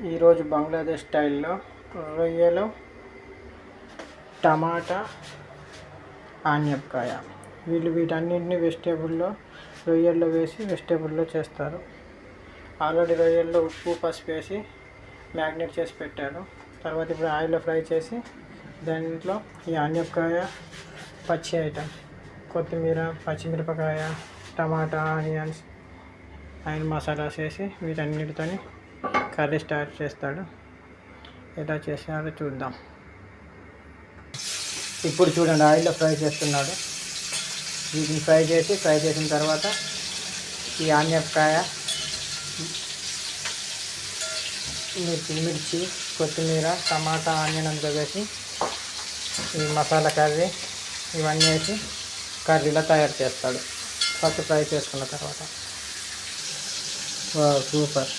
ఈరోజు బంగ్లాదేశ్ స్టైల్లో రొయ్యలు టమాటా ఆనియపకాయ వీటన్నింటినీ రొయ్యల్లో వేసి వెజిటేబుల్లో చేస్తారు. ఆల్రెడీ రొయ్యల్లో ఉప్పు పసుపు వేసి మ్యాగ్నేట్ చేసి పెట్టారు. తర్వాత ఇప్పుడు ఆయిల్లో ఫ్రై చేసి దాంట్లో ఈ ఆనియపకాయ పచ్చి ఐటమ్స్ కొత్తిమీర పచ్చిమిరపకాయ టమాటా ఆనియన్స్ అండ్ మసాలాస్ వేసి వీటన్నిటితో కర్రీ స్టార్ట్ చేస్తాడు. ఎలా చేస్తాడో చూద్దాం. ఇప్పుడు చూడండి, ఆయిల్లో ఫ్రై చేస్తున్నాడు. వీటిని ఫ్రై చేసిన తర్వాత ఈ ఆనియపకాయ మిర్చి కొత్తిమీర టమాటా ఆనియన్ అంతా వేసి ఈ మసాలా కర్రీ ఇవన్నీ వేసి కర్రీలా తయారు చేస్తాడు. ఫస్ట్ ఫ్రై చేసుకున్న తర్వాత. సూపర్.